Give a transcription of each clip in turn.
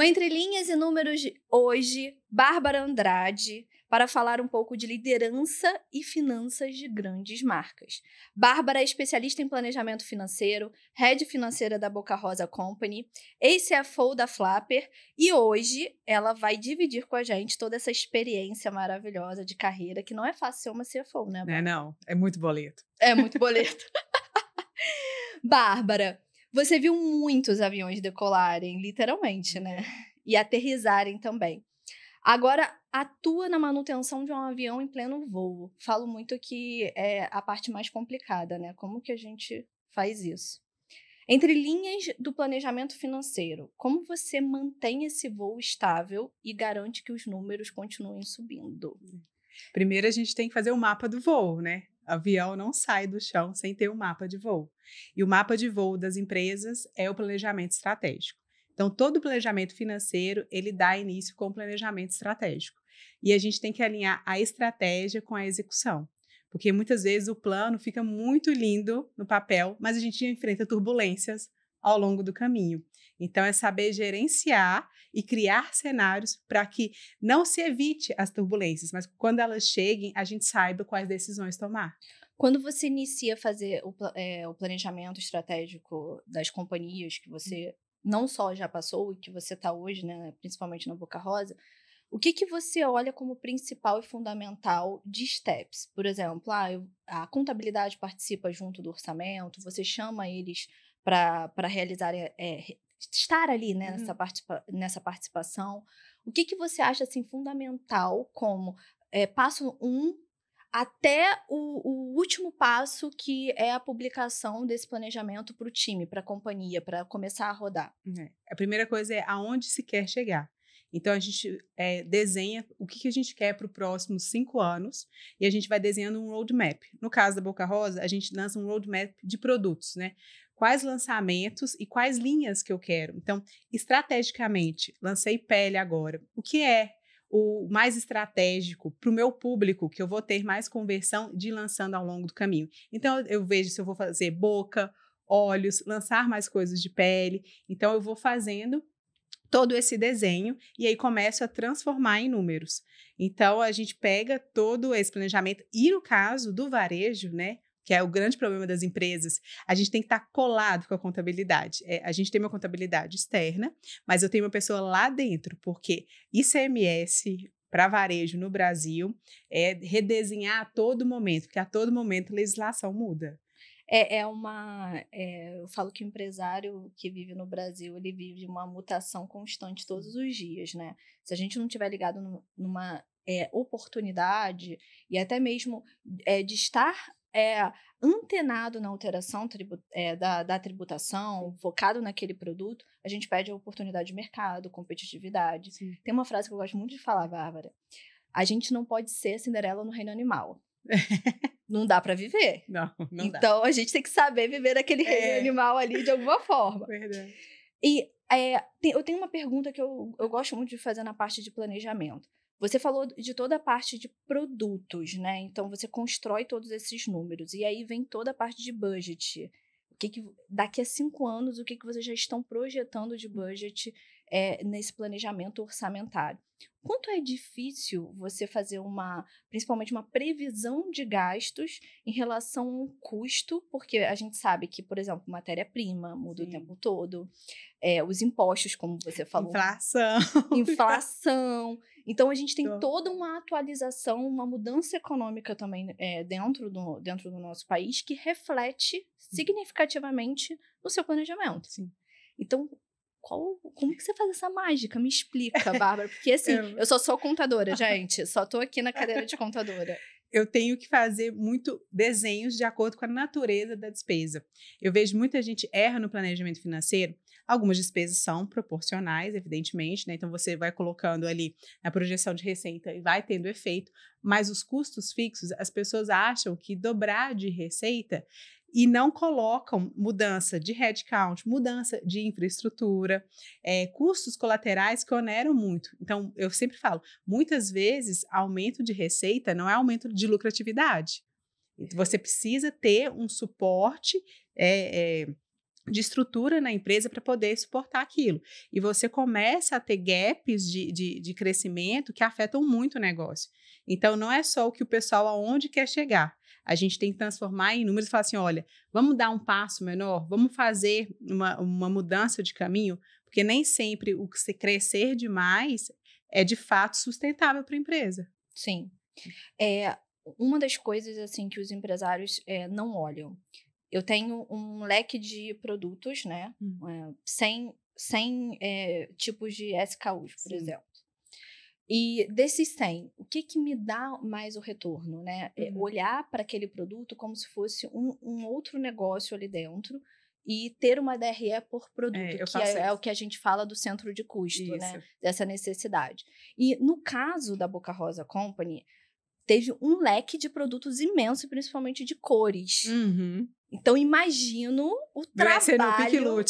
Entre Linhas e Números hoje, Bárbara Andrade, para falar um pouco de liderança e finanças de grandes marcas. Bárbara é especialista em planejamento financeiro, head financeira da Boca Rosa Company, ex-CFO da Flapper, e hoje ela vai dividir com a gente toda essa experiência maravilhosa de carreira, que não é fácil ser uma CFO, né, Bárbara? Não, é muito boleto. É muito boleto. Bárbara, você viu muitos aviões decolarem, literalmente, né? E aterrissarem também. Agora, atua na manutenção de um avião em pleno voo. Falo muito que é a parte mais complicada, né? Como que a gente faz isso? Entre linhas do planejamento financeiro, como você mantém esse voo estável e garante que os números continuem subindo? Primeiro a gente tem que fazer o mapa do voo, né? Avião não sai do chão sem ter o mapa de voo. E o mapa de voo das empresas é o planejamento estratégico. Então, todo planejamento financeiro, ele dá início com o planejamento estratégico. E a gente tem que alinhar a estratégia com a execução. Porque muitas vezes o plano fica muito lindo no papel, mas a gente enfrenta turbulências ao longo do caminho. Então, é saber gerenciar e criar cenários para que não se evite as turbulências, mas quando elas cheguem, a gente saiba quais decisões tomar. Quando você inicia a fazer o planejamento estratégico das companhias que você não só já passou e que você está hoje, né, principalmente na Boca Rosa, o que você olha como principal e fundamental de steps? Por exemplo, a contabilidade participa junto do orçamento, você chama eles para realizar, estar ali, né, nessa participação. O que você acha assim, fundamental como passo 1 até o último passo, que é a publicação desse planejamento para o time, para a companhia, para começar a rodar? A primeira coisa é aonde se quer chegar. Então, a gente desenha o que a gente quer para os próximos 5 anos e a gente vai desenhando um roadmap. No caso da Boca Rosa, a gente lança um roadmap de produtos, né? Quais lançamentos e quais linhas que eu quero. Então, estrategicamente, lancei pele agora. O que é o mais estratégico para o meu público, que eu vou ter mais conversão de ir lançando ao longo do caminho? Então, eu vejo se eu vou fazer boca, olhos, lançar mais coisas de pele. Então, eu vou fazendo todo esse desenho e aí começo a transformar em números. Então, a gente pega todo esse planejamento e no caso do varejo, né, que é o grande problema das empresas, a gente tem que estar colado com a contabilidade. A gente tem uma contabilidade externa, mas eu tenho uma pessoa lá dentro, porque ICMS para varejo no Brasil é redesenhar a todo momento, porque a todo momento a legislação muda. Eu falo que o empresário que vive no Brasil, ele vive uma mutação constante todos os dias, né? Se a gente não tiver ligado numa oportunidade e até mesmo de estar antenado na alteração da tributação, focado naquele produto, a gente perde a oportunidade de mercado, competitividade. Sim. Tem uma frase que eu gosto muito de falar, Bárbara: a gente não pode ser Cinderela no reino animal. Não dá para viver. Não dá. Então, a gente tem que saber viver naquele reino animal ali de alguma forma. Verdade. E eu tenho uma pergunta que eu gosto muito de fazer na parte de planejamento. Você falou de toda a parte de produtos, né? Então, você constrói todos esses números. E aí vem toda a parte de budget. Daqui a 5 anos, o que vocês já estão projetando de budget nesse planejamento orçamentário? Quanto é difícil você fazer principalmente uma previsão de gastos em relação ao custo, porque a gente sabe que, por exemplo, matéria-prima muda o tempo todo, os impostos, como você falou. Inflação. Então, a gente tem toda uma atualização, uma mudança econômica também dentro do nosso país, que reflete significativamente no seu planejamento. Sim. Então, como que você faz essa mágica? Me explica, Bárbara. Porque assim, eu só sou contadora, gente. Só tô aqui na cadeira de contadora. Eu tenho que fazer muito desenhos de acordo com a natureza da despesa. Eu vejo muita gente erra no planejamento financeiro. Algumas despesas são proporcionais, evidentemente, né? Então você vai colocando ali na projeção de receita e vai tendo efeito, mas os custos fixos, as pessoas acham que dobrar de receita e não colocam mudança de headcount, mudança de infraestrutura, custos colaterais que oneram muito. Então, eu sempre falo, muitas vezes, aumento de receita não é aumento de lucratividade. Você precisa ter um suporte de estrutura na empresa para poder suportar aquilo. E você começa a ter gaps de crescimento que afetam muito o negócio. Então, não é só o que o pessoal aonde quer chegar. A gente tem que transformar em números e falar assim, olha, vamos dar um passo menor, vamos fazer uma mudança de caminho, porque nem sempre o que você crescer demais é de fato sustentável para a empresa. Sim. Uma das coisas assim que os empresários não olham. Eu tenho um leque de produtos, né? 100 tipos de SKUs, por Sim. exemplo. E desses 100, o que me dá mais o retorno, né? Olhar para aquele produto como se fosse um outro negócio ali dentro e ter uma DRE por produto, que é o que a gente fala do centro de custo, né? Dessa necessidade. E no caso da Boca Rosa Company, teve um leque de produtos imenso, principalmente de cores. Então, imagino o trabalho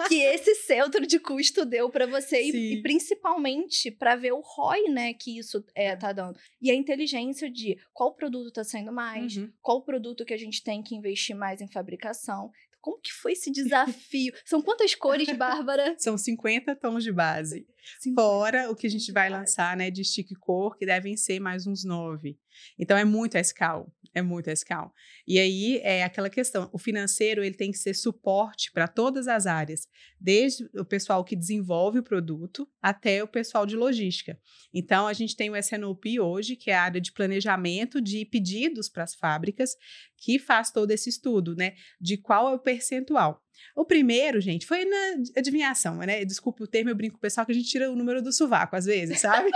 que esse centro de custo deu para você e principalmente para ver o ROI, né, que isso tá dando. E a inteligência de qual produto está saindo mais, qual produto que a gente tem que investir mais em fabricação. Como que foi esse desafio? São quantas cores, Bárbara? São 50 tons de base. Fora o que a gente vai lançar, né, de stick cor, que devem ser mais uns 9. Então, é muito SKU. É muito SKU. E aí, é aquela questão, o financeiro ele tem que ser suporte para todas as áreas, desde o pessoal que desenvolve o produto até o pessoal de logística. Então, a gente tem o S&OP hoje, que é a área de planejamento de pedidos para as fábricas, que faz todo esse estudo, né, de qual é o percentual. O primeiro, gente, foi na adivinhação, né? Desculpa o termo, eu brinco com o pessoal que a gente tira o número do sovaco, às vezes, sabe?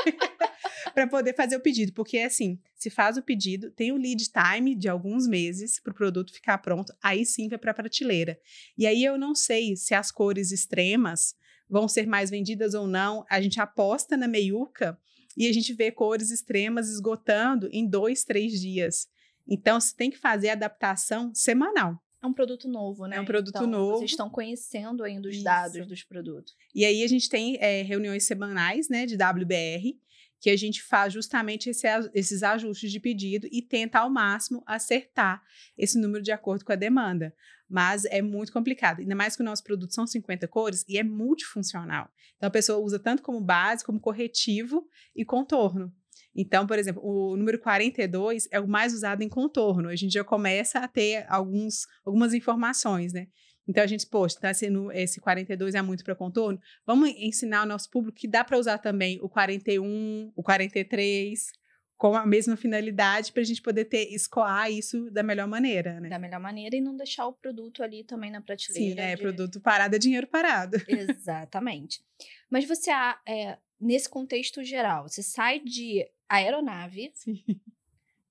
Para poder fazer o pedido, porque assim, se faz o pedido, tem o lead time de alguns meses para o produto ficar pronto, aí sim vai para a prateleira. E aí eu não sei se as cores extremas vão ser mais vendidas ou não, a gente aposta na meiuca e a gente vê cores extremas esgotando em 2, 3 dias. Então, você tem que fazer a adaptação semanal. É um produto novo, né? É um produto novo. Vocês estão conhecendo ainda os dados dos produtos. E aí a gente tem reuniões semanais, né, de WBR, que a gente faz justamente esses ajustes de pedido e tenta ao máximo acertar esse número de acordo com a demanda. Mas é muito complicado, ainda mais que o nosso produto são 50 cores e é multifuncional. Então a pessoa usa tanto como base, como corretivo e contorno. Então, por exemplo, o número 42 é o mais usado em contorno. A gente já começa a ter algumas informações, né? Então, a gente, poxa, tá sendo esse 42 é muito para contorno. Vamos ensinar ao nosso público que dá para usar também o 41, o 43, com a mesma finalidade, para a gente poder escoar isso da melhor maneira, né? Da melhor maneira e não deixar o produto ali também na prateleira. Sim, produto parado é dinheiro parado. Exatamente. Mas você, nesse contexto geral, você sai de aeronave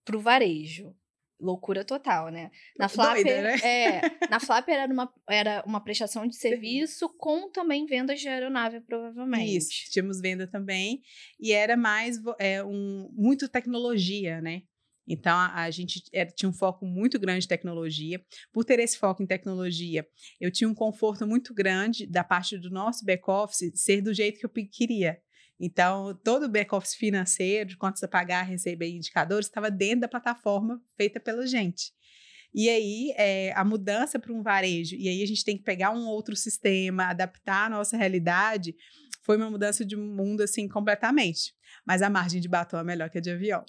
para o varejo. Loucura total, né? Na Flapper, doida, né? Na Flapper era uma prestação de serviço com também vendas de aeronave, provavelmente. Isso, tínhamos venda também. E era mais muito tecnologia, né? Então, a gente tinha um foco muito grande de tecnologia. Por ter esse foco em tecnologia, eu tinha um conforto muito grande da parte do nosso back-office ser do jeito que eu queria. Então, todo o back-office financeiro, de contas a pagar, receber indicadores, estava dentro da plataforma feita pela gente. E aí, a mudança para um varejo, e aí a gente tem que pegar um outro sistema, adaptar a nossa realidade, foi uma mudança de mundo, assim, completamente. Mas a margem de batom é melhor que a de avião.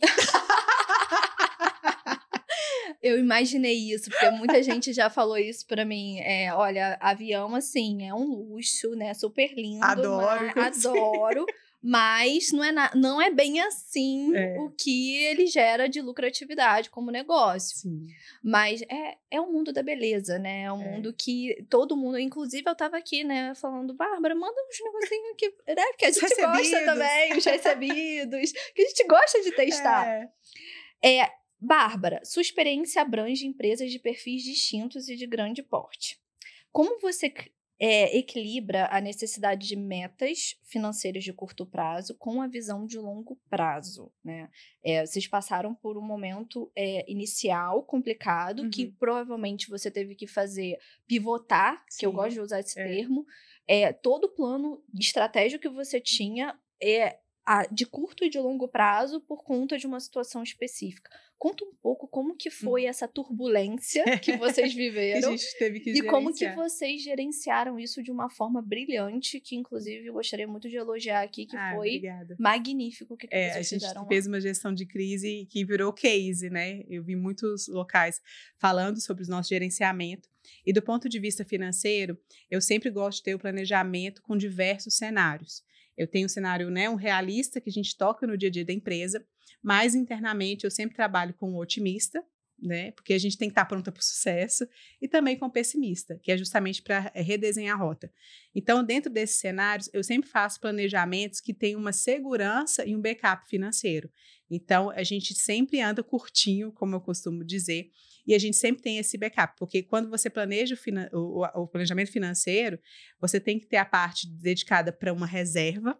Eu imaginei isso, porque muita gente já falou isso pra mim. Olha, avião, assim, é um luxo, né? Super lindo. Adoro. Mas não é bem assim o que ele gera de lucratividade como negócio. Sim. Mas é o mundo da beleza, né? É um mundo que todo mundo... Inclusive, eu tava aqui, né, falando, Bárbara, manda uns negocinhos aqui, né? Porque a gente gosta também, os recebidos, que a gente gosta de testar. Bárbara, sua experiência abrange empresas de perfis distintos e de grande porte. Como você equilibra a necessidade de metas financeiras de curto prazo com a visão de longo prazo, né? Vocês passaram por um momento inicial complicado, que provavelmente você teve que pivotar, Sim. que eu gosto de usar esse termo. Todo o plano estratégico que você tinha de curto e de longo prazo por conta de uma situação específica. Conta um pouco como que foi essa turbulência que vocês Que a viveram gente teve que e como que gerenciar. vocês gerenciaram isso de uma forma brilhante, que inclusive eu gostaria muito de elogiar aqui, que foi Obrigada. magnífico o que A vocês gente fizeram lá. fez uma gestão de crise que virou case, né? Eu vi muitos locais falando sobre o nosso gerenciamento. E do ponto de vista financeiro, eu sempre gosto de ter o planejamento com diversos cenários. Eu tenho um cenário, né, um realista que a gente toca no dia a dia da empresa, mas internamente eu sempre trabalho com o otimista, né? Porque a gente tem que estar pronta para o sucesso, e também com o pessimista, que é justamente para redesenhar a rota. Então, dentro desses cenários, eu sempre faço planejamentos que tenham uma segurança e um backup financeiro. Então, a gente sempre anda curtinho, como eu costumo dizer, e a gente sempre tem esse backup, porque quando você planeja o planejamento financeiro, você tem que ter a parte dedicada para uma reserva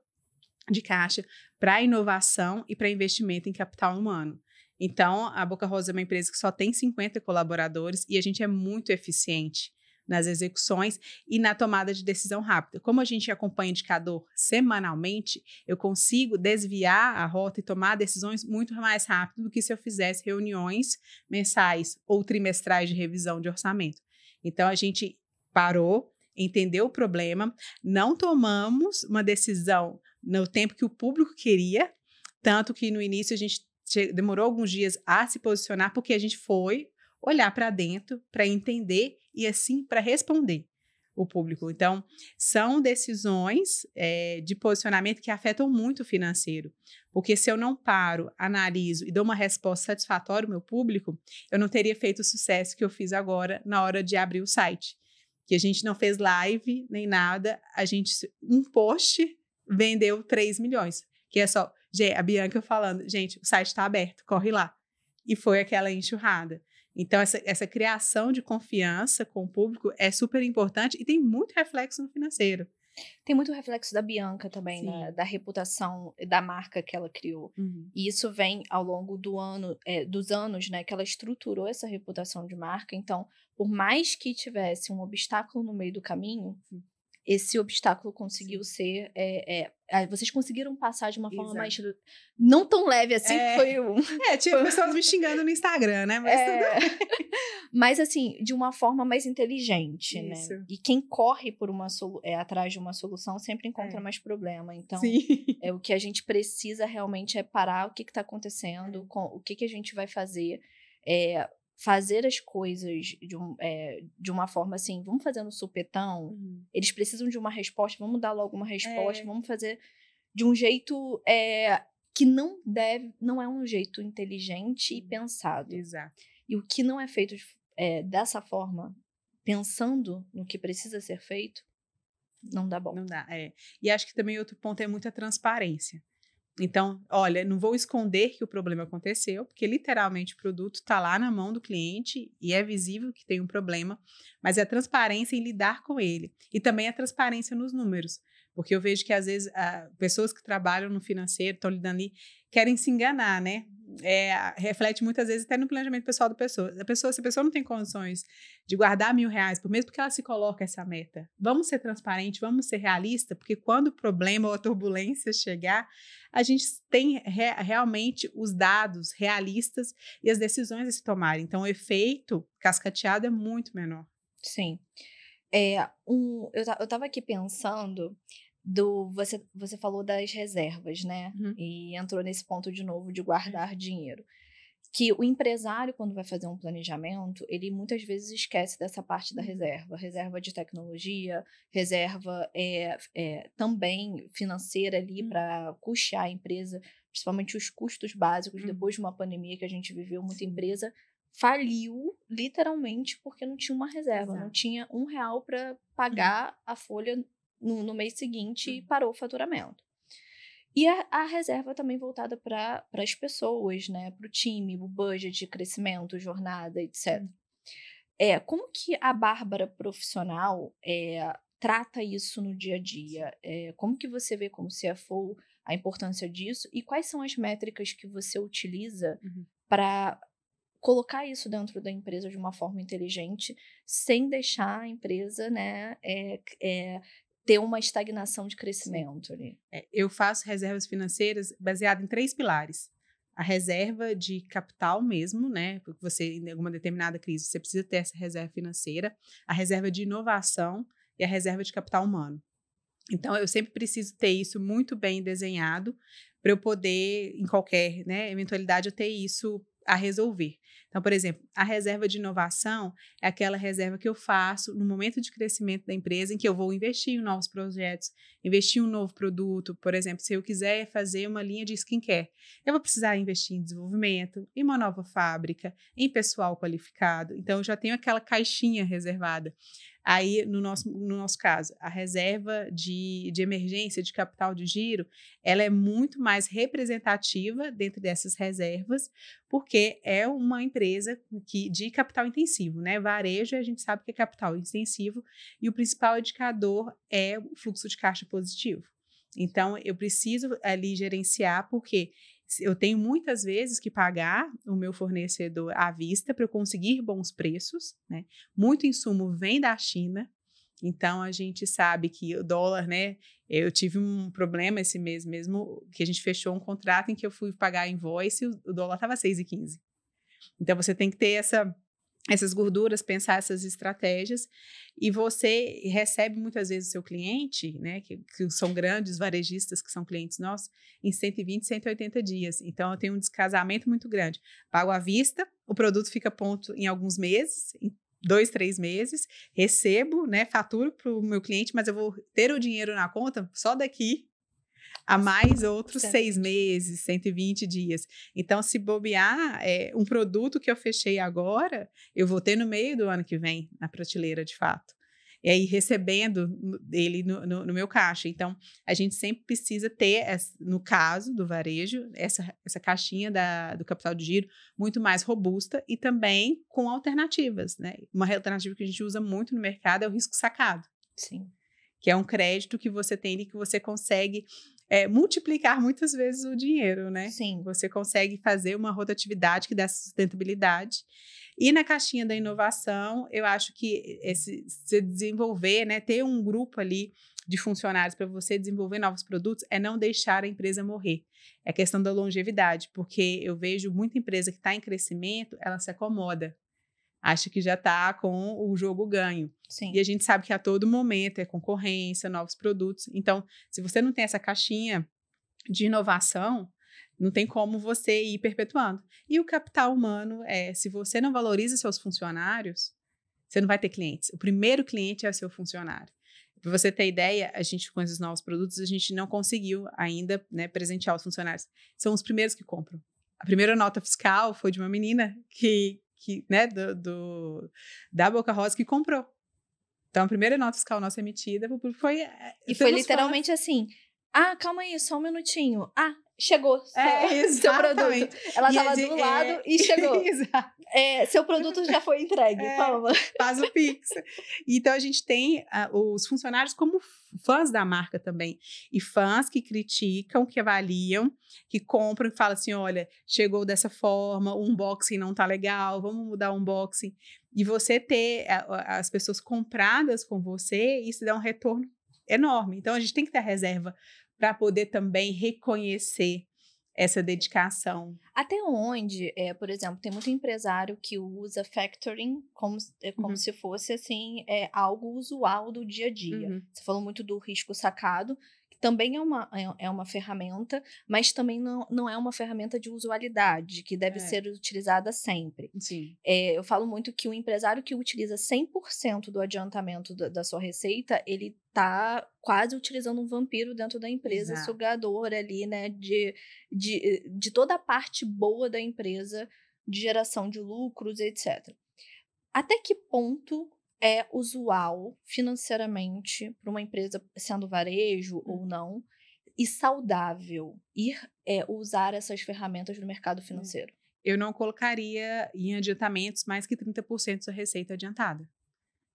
de caixa, para inovação e para investimento em capital humano. Então, a Boca Rosa é uma empresa que só tem 50 colaboradores e a gente é muito eficiente nas execuções e na tomada de decisão rápida. Como a gente acompanha indicador semanalmente, eu consigo desviar a rota e tomar decisões muito mais rápido do que se eu fizesse reuniões mensais ou trimestrais de revisão de orçamento. Então, a gente parou, entendeu o problema, não tomamos uma decisão no tempo que o público queria, tanto que no início a gente demorou alguns dias a se posicionar, porque a gente foi olhar para dentro, para entender e assim para responder o público. Então, são decisões de posicionamento que afetam muito o financeiro, porque se eu não paro, analiso e dou uma resposta satisfatória ao meu público, eu não teria feito o sucesso que eu fiz agora na hora de abrir o site. Que a gente não fez live nem nada, um post vendeu 3 milhões, que é só, a Bianca falando, gente, o site está aberto, corre lá. E foi aquela enxurrada. Então, essa criação de confiança com o público é super importante e tem muito reflexo no financeiro. Tem muito reflexo da Bianca também, né? Sim. Da reputação da marca que ela criou. Uhum. E isso vem ao longo dos anos, né? Que ela estruturou essa reputação de marca. Então, por mais que tivesse um obstáculo no meio do caminho, esse obstáculo conseguiu ser. Vocês conseguiram passar de uma forma mais. Não tão leve assim, que foi um. Tinha pessoas me xingando no Instagram, né? Mas Mas, assim, de uma forma mais inteligente, Isso. né? E quem corre por atrás de uma solução sempre encontra mais problema. Então, o que a gente precisa realmente é parar o que está acontecendo, o que a gente vai fazer. Fazer as coisas de uma forma assim, vamos fazer no supetão, eles precisam de uma resposta, vamos dar logo uma resposta, vamos fazer de um jeito que não é um jeito inteligente e pensado. Exato. E o que não é feito dessa forma, pensando no que precisa ser feito, não dá bom. Não dá, E acho que também outro ponto é muita transparência. Então, olha, não vou esconder que o problema aconteceu, porque literalmente o produto está lá na mão do cliente e é visível que tem um problema, mas é a transparência em lidar com ele. E também a transparência nos números, porque eu vejo que às vezes pessoas que trabalham no financeiro, estão lidando ali, querem se enganar, né? Reflete muitas vezes até no planejamento pessoal da pessoa. Se a pessoa não tem condições de guardar R$1.000 por mês, porque ela se coloca essa meta. Vamos ser transparentes, vamos ser realistas, porque quando o problema ou a turbulência chegar, a gente tem realmente os dados realistas e as decisões a se tomarem. Então, o efeito cascateado é muito menor. Sim. Eu estava aqui pensando você falou das reservas, né? E entrou nesse ponto de novo de guardar dinheiro. Que o empresário, quando vai fazer um planejamento, ele muitas vezes esquece dessa parte da reserva de tecnologia, reserva também financeira ali para custear a empresa, principalmente os custos básicos. Depois de uma pandemia que a gente viveu, muita empresa faliu literalmente porque não tinha uma reserva, não tinha R$1 para pagar a folha no mês seguinte e parou o faturamento. E a reserva também voltada para as pessoas, né? Para o time, o budget de crescimento, jornada, etc. Como que a Bárbara profissional trata isso no dia a dia? Como que você vê como CFO a importância disso? E quais são as métricas que você utiliza para colocar isso dentro da empresa de uma forma inteligente, sem deixar a empresa, né, ter uma estagnação de crescimento ali. Eu faço reservas financeiras baseadas em 3 pilares. A reserva de capital mesmo, né? Porque você, em alguma determinada crise, você precisa ter essa reserva financeira. A reserva de inovação e a reserva de capital humano. Então, eu sempre preciso ter isso muito bem desenhado para eu poder, em qualquer, né, eventualidade, eu ter isso a resolver. Então, por exemplo, a reserva de inovação é aquela reserva que eu faço no momento de crescimento da empresa em que eu vou investir em novos projetos, investir em um novo produto. Por exemplo, se eu quiser fazer uma linha de skincare, eu vou precisar investir em desenvolvimento, em uma nova fábrica, em pessoal qualificado. Então, eu já tenho aquela caixinha reservada. Aí, no nosso caso, a reserva de emergência, de capital de giro, ela é muito mais representativa dentro dessas reservas, porque é uma empresa de capital intensivo, né? Varejo, a gente sabe que é capital intensivo, e o principal indicador é o fluxo de caixa positivo. Então, eu preciso ali gerenciar, porque eu tenho muitas vezes que pagar o meu fornecedor à vista para eu conseguir bons preços, né? Muito insumo vem da China, então a gente sabe que o dólar, né? Eu tive um problema esse mês mesmo, que a gente fechou um contrato em que eu fui pagar a invoice e o dólar estava 6,15. Então você tem que ter essas gorduras, pensar essas estratégias, e você recebe muitas vezes o seu cliente, né, que são grandes varejistas que são clientes nossos, em 120, 180 dias. Então, eu tenho um descasamento muito grande. Pago à vista, o produto fica pronto em alguns meses, em 2, 3 meses, recebo, né, faturo para o meu cliente, mas eu vou ter o dinheiro na conta só daqui a mais outros 6 meses, 120 dias. Então, se bobear, um produto que eu fechei agora, eu vou ter no meio do ano que vem, na prateleira, de fato. E aí, recebendo ele no meu caixa. Então, a gente sempre precisa ter, no caso do varejo, essa caixinha do capital de giro muito mais robusta e também com alternativas, né? Uma alternativa que a gente usa muito no mercado é o risco sacado. Sim. Que é um crédito que você tem e que você consegue multiplicar muitas vezes o dinheiro, né? Sim. Você consegue fazer uma rotatividade que dá sustentabilidade. E na caixinha da inovação, eu acho que se desenvolver, né, ter um grupo ali de funcionários para você desenvolver novos produtos é não deixar a empresa morrer. É a questão da longevidade, porque eu vejo muita empresa que está em crescimento, ela se acomoda. Acha que já está com o jogo ganho. Sim. E a gente sabe que a todo momento é concorrência, novos produtos. Então, se você não tem essa caixinha de inovação, não tem como você ir perpetuando. E o capital humano se você não valoriza seus funcionários, você não vai ter clientes. O primeiro cliente é o seu funcionário. Para você ter ideia, a gente, com esses novos produtos, a gente não conseguiu ainda, né, presentear os funcionários. São os primeiros que compram. A primeira nota fiscal foi de uma menina né, da Boca Rosa que comprou. Então, a primeira nota fiscal nossa emitida foi... E foi literalmente assim, calma aí, só um minutinho. Chegou seu produto. Ela estava do lado e chegou. Exato. Seu produto já foi entregue, toma. Faz o Pix. Então, a gente tem os funcionários como fãs da marca também. E fãs que criticam, que avaliam, que compram e falam assim, olha, chegou dessa forma, o unboxing não tá legal, vamos mudar o unboxing. E você ter as pessoas compradas com você, isso dá um retorno enorme. Então, a gente tem que ter reserva para poder também reconhecer essa dedicação. Até onde, por exemplo, tem muito empresário que usa factoring como se fosse assim, algo usual do dia a dia. Você falou muito do risco sacado, que também é uma ferramenta, mas também não é uma ferramenta de usualidade, que deve ser utilizada sempre. Sim. Eu falo muito que o empresário que utiliza 100% do adiantamento da sua receita, ele está quase utilizando um vampiro dentro da empresa, Exato. sugador ali, né, de toda a parte boa da empresa, de geração de lucros, etc. Até que ponto é usual financeiramente para uma empresa, sendo varejo ou não, e saudável usar essas ferramentas no mercado financeiro? Eu não colocaria em adiantamentos mais que 30% da receita adiantada.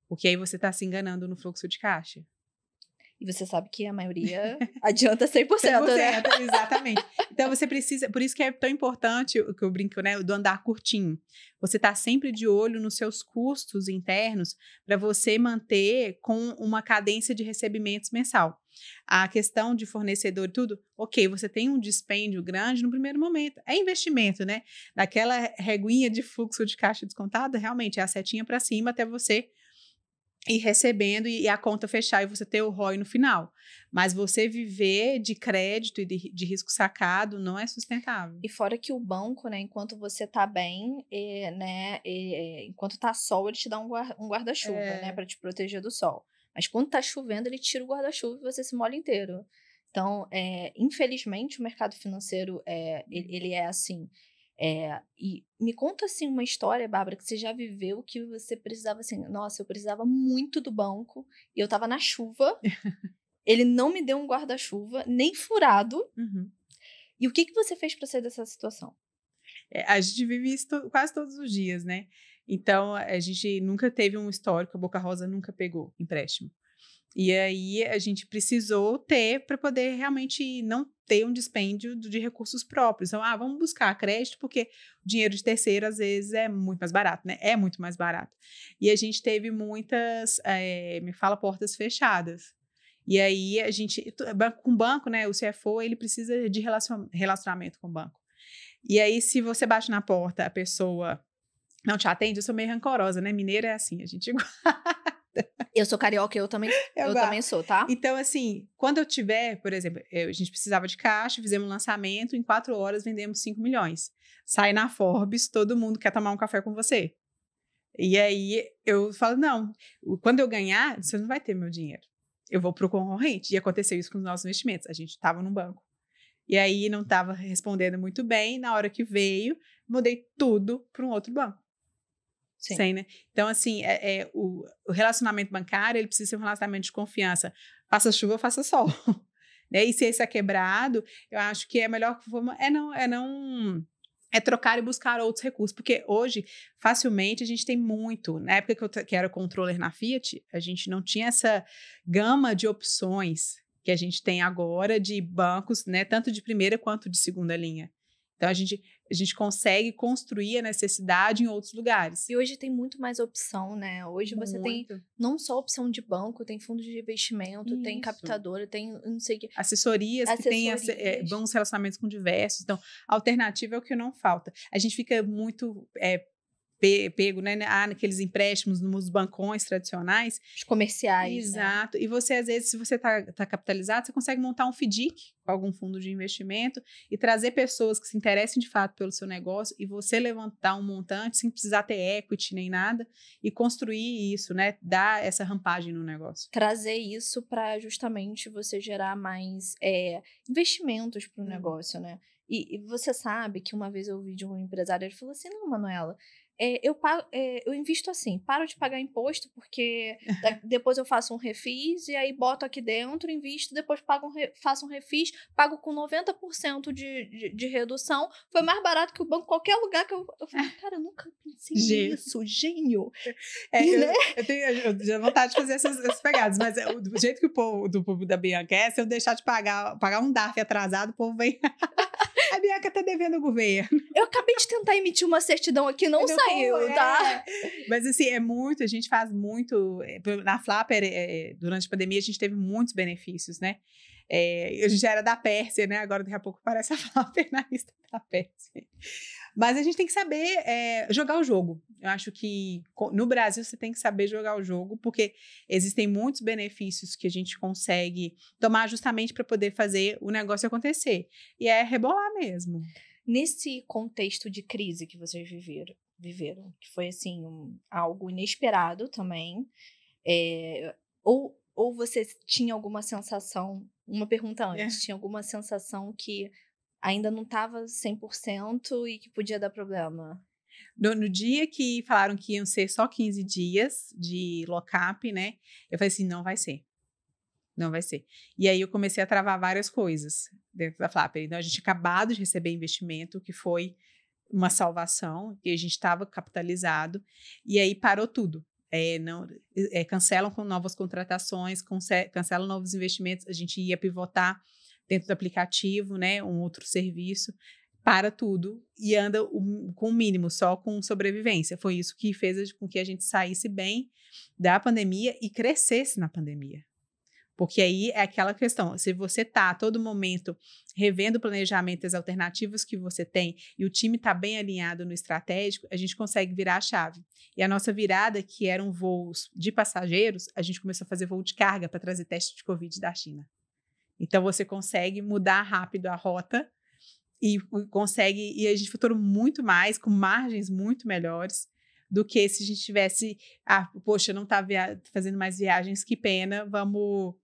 Porque aí você está se enganando no fluxo de caixa. E você sabe que a maioria adianta 100%, 100%, né? Exatamente. Então, você precisa... Por isso que é tão importante o que eu brinco, né? Do andar curtinho. Você tá sempre de olho nos seus custos internos para você manter com uma cadência de recebimentos mensal. A questão de fornecedor e tudo, ok, você tem um dispêndio grande no primeiro momento. É investimento, né? Naquela reguinha de fluxo de caixa descontada, realmente é a setinha para cima até você ir recebendo e a conta fechar e você ter o ROI no final. Mas você viver de crédito e de risco sacado não é sustentável. E fora que o banco, né, enquanto você tá bem, né, enquanto tá sol, ele te dá um guarda-chuva, né, para te proteger do sol. Mas quando tá chovendo, ele tira o guarda-chuva e você se molha inteiro. Então, infelizmente, o mercado financeiro, ele é assim. E me conta, assim, uma história, Bárbara, que você já viveu, que você precisava, assim, nossa, eu precisava muito do banco, e eu tava na chuva, ele não me deu um guarda-chuva, nem furado. Uhum. E o que você fez para sair dessa situação? A gente vive isso quase todos os dias, né? Então, a gente nunca teve um histórico, a Boca Rosa nunca pegou empréstimo. E aí, a gente precisou ter para poder realmente não ter um dispêndio de recursos próprios. Então, vamos buscar crédito, porque o dinheiro de terceiro, às vezes, é muito mais barato, né? É muito mais barato. E a gente teve muitas, portas fechadas. E aí, a gente, com o banco, né? O CFO, ele precisa de relacionamento com o banco. E aí, se você bate na porta, a pessoa não te atende, eu sou meio rancorosa, né? Mineira é assim, a gente Eu sou carioca, eu também sou, tá? Então, assim, quando eu tiver, por exemplo, a gente precisava de caixa, fizemos um lançamento, em 4 horas vendemos 5 milhões. Sai na Forbes, todo mundo quer tomar um café com você. E aí, eu falo, não, quando eu ganhar, você não vai ter meu dinheiro. Eu vou para o concorrente. E aconteceu isso com os nossos investimentos. A gente estava no banco. E aí, não estava respondendo muito bem. Na hora que veio, mudei tudo para um outro banco. Sim. Sem, né? Então, assim, o relacionamento bancário, ele precisa ser um relacionamento de confiança. Faça chuva, faça sol. Né? E se esse é quebrado, eu acho que a melhor forma é trocar e buscar outros recursos. Porque hoje, facilmente, a gente tem muito. Na época que era controller na Fiat, a gente não tinha essa gama de opções que a gente tem agora de bancos, né? Tanto de primeira quanto de segunda linha. Então, a gente consegue construir a necessidade em outros lugares. E hoje tem muito mais opção, né? Hoje você tem não só opção de banco, tem fundos de investimento, tem captadora, tem não sei o que. Assessorias que têm bons relacionamentos com diversos. Então, a alternativa é o que não falta. A gente fica muito pego, né? Naqueles empréstimos nos bancões tradicionais. Os comerciais. Exato. Né? E você, às vezes, se você tá capitalizado, você consegue montar um FDIC com algum fundo de investimento e trazer pessoas que se interessem de fato pelo seu negócio e você levantar um montante sem precisar ter equity nem nada e construir isso, né? Dar essa rampagem no negócio. Trazer isso para justamente você gerar mais investimentos para o negócio, né? E você sabe que uma vez eu ouvi de um empresário, ele falou assim, não, Manuela, eu invisto assim, paro de pagar imposto porque depois eu faço um refis e aí boto aqui dentro, invisto, depois faço um refis, pago com 90% de redução, foi mais barato que o banco, qualquer lugar que eu falei, cara, eu nunca pensei nisso, gênio. Eu tenho vontade de fazer essas pegadas, mas do jeito que do povo da Bianca se eu deixar de pagar um DARF atrasado, o povo vem... A Bianca tá devendo o governo. Eu acabei de tentar emitir uma certidão aqui, não saiu, tá? Mas assim, a gente faz muito, na Flapper, durante a pandemia, a gente teve muitos benefícios, né? A gente já era da Pérsia, né? Agora, daqui a pouco, aparece a Flapper na lista da Pérsia. Mas a gente tem que saber jogar o jogo. Eu acho que no Brasil você tem que saber jogar o jogo, porque existem muitos benefícios que a gente consegue tomar justamente para poder fazer o negócio acontecer. E é rebolar mesmo. Nesse contexto de crise que vocês viveram, que foi assim algo inesperado também, ou você tinha alguma sensação, uma pergunta antes, tinha alguma sensação que ainda não estava 100% e que podia dar problema? No dia que falaram que iam ser só 15 dias de lock-up, né? Eu falei assim, não vai ser. Não vai ser. E aí eu comecei a travar várias coisas dentro da Flapper. Então, a gente tinha acabado de receber investimento, que foi uma salvação, que a gente estava capitalizado, e aí parou tudo. cancelam com novas contratações, cancelam novos investimentos. A gente ia pivotar dentro do aplicativo, né, um outro serviço, para tudo e anda com o mínimo, só com sobrevivência. Foi isso que fez com que a gente saísse bem da pandemia e crescesse na pandemia. Porque aí é aquela questão, se você está a todo momento revendo o planejamento, as alternativas que você tem e o time está bem alinhado no estratégico, a gente consegue virar a chave. E a nossa virada, que eram voos de passageiros, a gente começou a fazer voo de carga para trazer teste de Covid da China. Então, você consegue mudar rápido a rota e a gente faturou muito mais, com margens muito melhores do que se a gente tivesse, poxa, não está fazendo mais viagens, que pena, vamos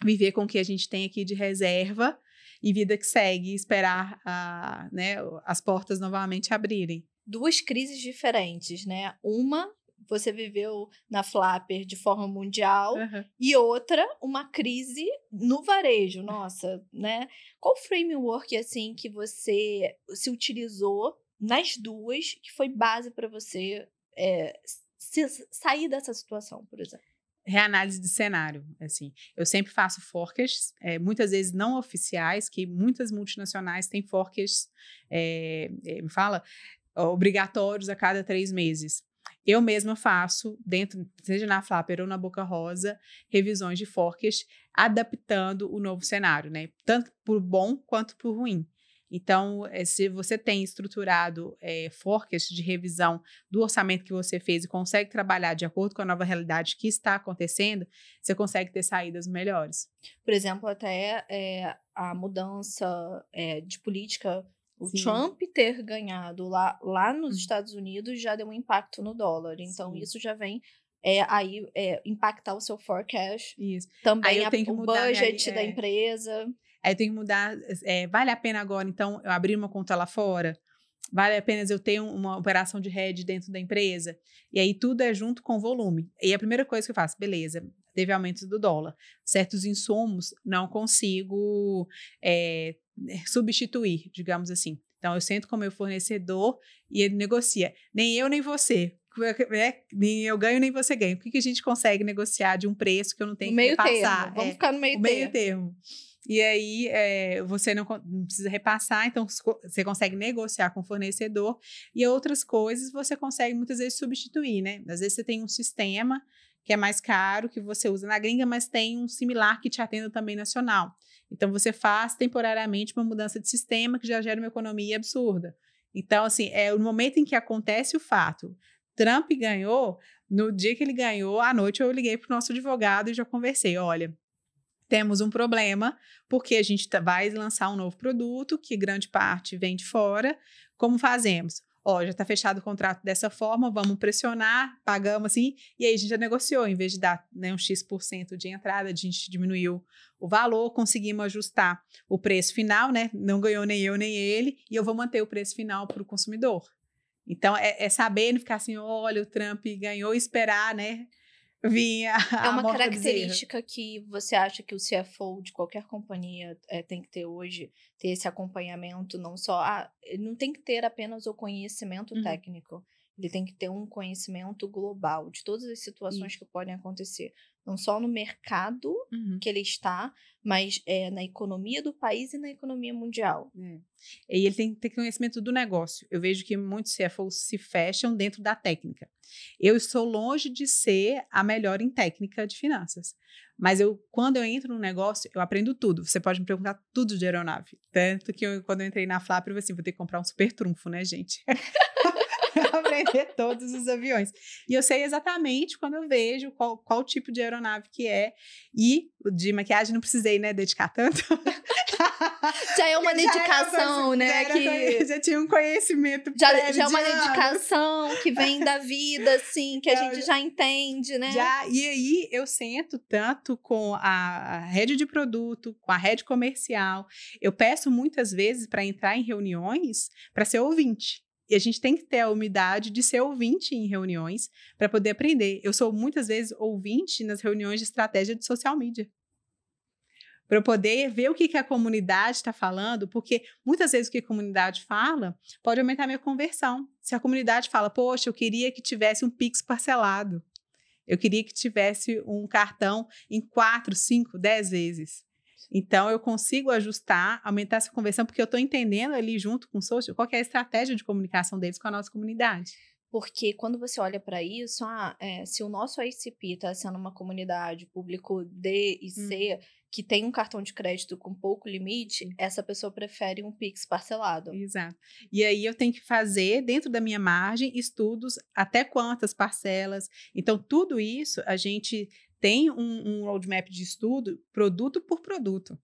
viver com o que a gente tem aqui de reserva e vida que segue, esperar as portas novamente abrirem. 2 crises diferentes, né? Uma, você viveu na Flapper de forma mundial, e outra, uma crise no varejo, nossa, né? Qual framework, assim, que você se utilizou nas duas, que foi base para você sair dessa situação, por exemplo? Reanálise de cenário, assim. Eu sempre faço forecasts, muitas vezes não oficiais, que muitas multinacionais têm forecasts, obrigatórios a cada 3 meses. Eu mesma faço, seja na Flapper ou na Boca Rosa, revisões de forecast, adaptando o novo cenário, né? Tanto por bom quanto por ruim. Então, se você tem estruturado forecast de revisão do orçamento que você fez e consegue trabalhar de acordo com a nova realidade que está acontecendo, você consegue ter saídas melhores. Por exemplo, até a mudança de política, o Trump ter ganhado lá nos Estados Unidos já deu um impacto no dólar. Então, isso já vem impactar o seu forecast. Isso. Também o budget da empresa. Aí eu tenho que mudar, vale a pena agora, então, eu abrir uma conta lá fora? Vale a pena eu ter uma operação de hedge dentro da empresa? E aí tudo é junto com o volume. E a primeira coisa que eu faço, beleza, teve aumento do dólar. Certos insumos não consigo substituir, digamos assim. Então, eu sento com o meu fornecedor e ele negocia. Nem eu, nem você. Nem eu ganho, nem você ganha. O que a gente consegue negociar de um preço que eu não tenho que repassar? Vamos ficar no meio termo. E aí, você não precisa repassar, então você consegue negociar com o fornecedor, e outras coisas você consegue muitas vezes substituir, né? Às vezes você tem um sistema que é mais caro, que você usa na gringa, mas tem um similar que te atenda também nacional. Então, você faz temporariamente uma mudança de sistema que já gera uma economia absurda. Então, assim, no momento em que acontece o fato, Trump ganhou, no dia que ele ganhou, à noite eu liguei para o nosso advogado e já conversei, olha, temos um problema, porque a gente vai lançar um novo produto, que grande parte vem de fora. Como fazemos? Já está fechado o contrato dessa forma, vamos pressionar, pagamos assim, e aí a gente já negociou, em vez de dar um X% de entrada, a gente diminuiu o valor, conseguimos ajustar o preço final, né? Não ganhou nem eu nem ele, e eu vou manter o preço final para o consumidor. Então, saber, não ficar assim, olha, o Trump ganhou, e esperar, né? É uma característica que você acha que o CFO de qualquer companhia tem que ter hoje, ter esse acompanhamento, não só... ele não tem que ter apenas o conhecimento técnico, ele tem que ter um conhecimento global de todas as situações que podem acontecer, não só no mercado que ele está, mas na economia do país e na economia mundial. E ele tem que ter conhecimento do negócio. Eu vejo que muitos CFOs se fecham dentro da técnica. Eu estou longe de ser a melhor em técnica de finanças. Mas quando eu entro no negócio, eu aprendo tudo. Você pode me perguntar tudo de aeronave. Tanto que quando eu entrei na Flapper, eu falei assim, vou ter que comprar um super trunfo, né, gente? Aprender todos os aviões. E eu sei exatamente quando eu vejo qual tipo de aeronave que é. E de maquiagem não precisei, né, dedicar tanto. Já é uma dedicação, né? Já tinha um conhecimento já é uma dedicação que vem da vida, assim, que a gente já entende, né? E aí eu sento tanto com a rede de produto, com a rede comercial. Eu peço muitas vezes para entrar em reuniões para ser ouvinte. E a gente tem que ter a humildade de ser ouvinte em reuniões para poder aprender. Eu sou muitas vezes ouvinte nas reuniões de estratégia de social media. Para eu poder ver o que a comunidade está falando, porque muitas vezes o que a comunidade fala pode aumentar a minha conversão. Se a comunidade fala, poxa, eu queria que tivesse um Pix parcelado. Eu queria que tivesse um cartão em 4, 5, 10 vezes. Então, eu consigo ajustar, aumentar essa conversão, porque eu estou entendendo ali junto com o social qual que é a estratégia de comunicação deles com a nossa comunidade. Porque quando você olha para isso, se o nosso ICP está sendo uma comunidade público D e C, que tem um cartão de crédito com pouco limite, essa pessoa prefere um Pix parcelado. Exato. E aí eu tenho que fazer, dentro da minha margem, estudos até quantas parcelas. Então, tudo isso a gente tem um roadmap de estudo, produto por produto.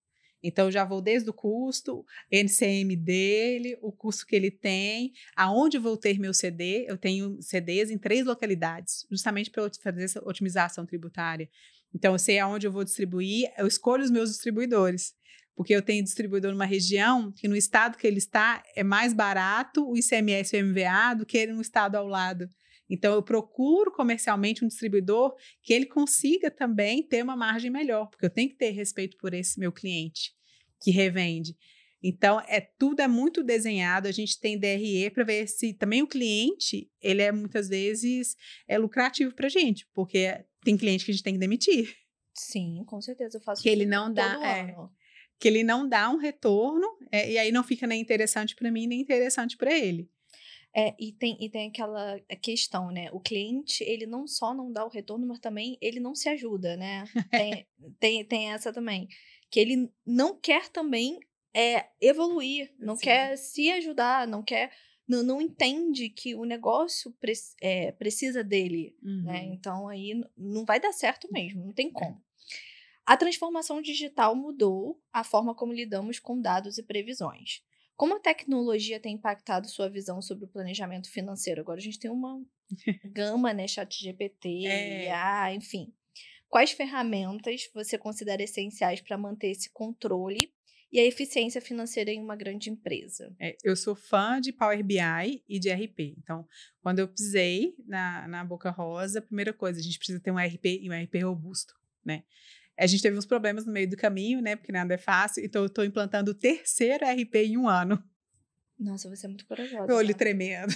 Então, eu já vou desde o custo, NCM dele, o custo que ele tem, aonde vou ter meu CD. Eu tenho CDs em 3 localidades, justamente para fazer essa otimização tributária. Então, eu sei aonde eu vou distribuir, eu escolho os meus distribuidores. Porque eu tenho distribuidor numa região que no estado que ele está é mais barato o ICMS e o MVA do que no estado ao lado. Então, eu procuro comercialmente um distribuidor que ele consiga também ter uma margem melhor, porque eu tenho que ter respeito por esse meu cliente que revende. Então, tudo é muito desenhado, a gente tem DRE para ver se também o cliente, ele muitas vezes lucrativo para a gente, porque tem cliente que a gente tem que demitir. Sim, com certeza, eu faço que isso ele não dá, todo ano. Que ele não dá um retorno, e aí não fica nem interessante para mim, nem interessante para ele. E tem aquela questão, né? O cliente, ele não só não dá o retorno, mas também ele não se ajuda, né? Tem essa também. Que ele não quer também evoluir, não quer se ajudar, não entende que o negócio precisa dele, né? Então, aí não vai dar certo mesmo, não tem como. A transformação digital mudou a forma como lidamos com dados e previsões. Como a tecnologia tem impactado sua visão sobre o planejamento financeiro? Agora a gente tem uma gama, né? ChatGPT, IA, enfim. Quais ferramentas você considera essenciais para manter esse controle e a eficiência financeira em uma grande empresa? Eu sou fã de Power BI e de RP. Então, quando eu pisei na Boca Rosa, a primeira coisa, a gente precisa ter um RP e um RP robusto, né? A gente teve uns problemas no meio do caminho, né? Porque nada é fácil. Então, eu estou implantando o 3º RP em 1 ano. Nossa, você é muito corajosa. Meu olho tremendo.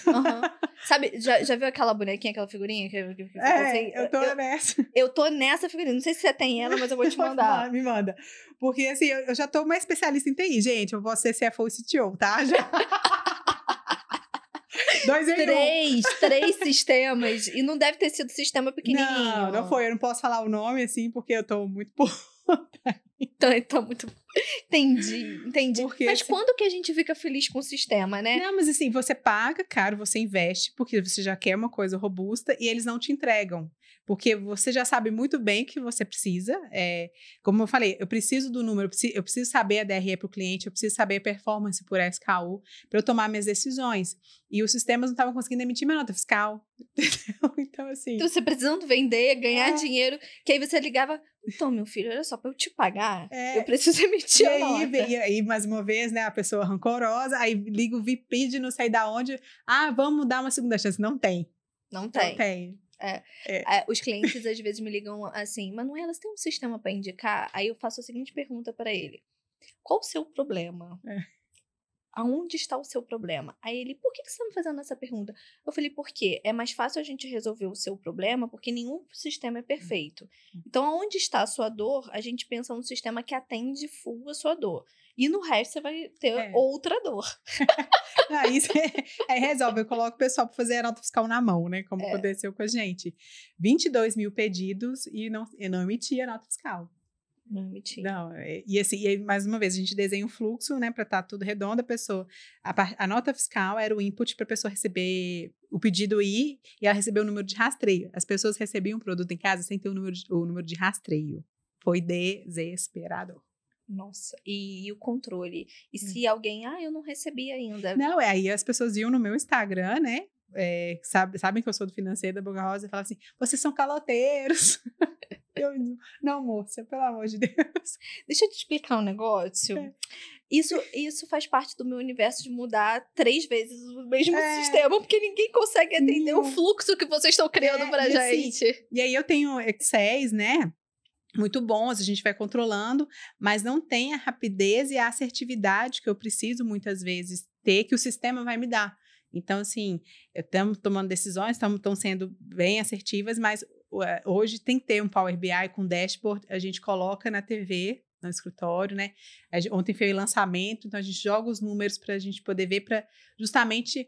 Sabe, já viu aquela bonequinha, aquela figurinha? Que fica assim? Eu tô nessa. Eu tô nessa figurinha. Não sei se você tem ela, mas eu vou te mandar. Me manda. Porque, assim, eu já tô uma especialista em TI, gente. Eu posso ser CFO e CTO, tá? Já. 2 em 1. 3 sistemas. E não deve ter sido sistema pequenininho. Não foi. Eu não posso falar o nome, assim, porque eu tô muito Então, muito... Entendi. Porque, mas assim, quando que a gente fica feliz com o sistema, né? Não, mas assim, você paga caro, você investe, porque você já quer uma coisa robusta e eles não te entregam. Porque você já sabe muito bem o que você precisa. Como eu falei, eu preciso do número, eu preciso saber a DRE para o cliente, eu preciso saber a performance por SKU para eu tomar minhas decisões. E os sistemas não estavam conseguindo emitir minha nota fiscal. Entendeu? Então, assim... Então, você precisando vender, ganhar dinheiro, que aí você ligava... Então, meu filho, olha só, para eu te pagar, eu preciso emitir a nota. E aí, mais uma vez, né, a pessoa rancorosa, aí liga o VP de não sei da onde, vamos dar uma segunda chance. Não tem. Não tem. Os clientes às vezes me ligam assim, Manuela, você tem um sistema para indicar? Aí eu faço a seguinte pergunta para ele: qual o seu problema? Aonde está o seu problema? Aí ele, por que você está me fazendo essa pergunta? Eu falei, porque é mais fácil a gente resolver o seu problema, porque nenhum sistema é perfeito. Então, aonde está a sua dor, a gente pensa num sistema que atende full a sua dor. E no resto você vai ter outra dor. Aí resolve, eu coloco o pessoal para fazer a nota fiscal na mão, né? Como aconteceu com a gente. 22 mil pedidos e eu não emiti a nota fiscal. Não emiti. Não, e aí, mais uma vez, a gente desenha um fluxo, né, para estar tudo redondo, a nota fiscal era o input para a pessoa receber o pedido e ela recebeu o número de rastreio. As pessoas recebiam o produto em casa sem ter o número de rastreio. Foi desesperador. Nossa, e o controle? E se alguém, eu não recebi ainda? Não, aí as pessoas iam no meu Instagram, né, sabem que eu sou do financeiro da Boca Rosa e falavam assim, vocês são caloteiros. Eu, não, moça, pelo amor de Deus. Deixa eu te explicar um negócio. Isso faz parte do meu universo de mudar 3 vezes o mesmo sistema, porque ninguém consegue entender o fluxo que vocês estão criando pra gente. Assim, e aí eu tenho Excels, né? Muito bons, a gente vai controlando, mas não tem a rapidez e a assertividade que eu preciso muitas vezes ter, que o sistema vai me dar. Então, assim, estamos tomando decisões, estão sendo bem assertivas, mas hoje tem que ter um Power BI com dashboard, a gente coloca na TV, no escritório, né? Ontem foi o lançamento, então a gente joga os números para a gente poder ver, para justamente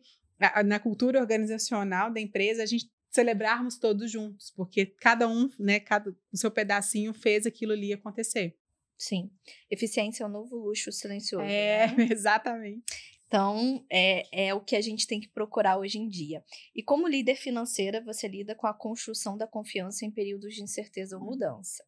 na cultura organizacional da empresa, a gente celebrarmos todos juntos, porque cada um, né, o seu pedacinho fez aquilo ali acontecer. Sim. Eficiência é o novo luxo silencioso, né? Exatamente. Então, é o que a gente tem que procurar hoje em dia. E como líder financeira, você lida com a construção da confiança em períodos de incerteza ou mudança.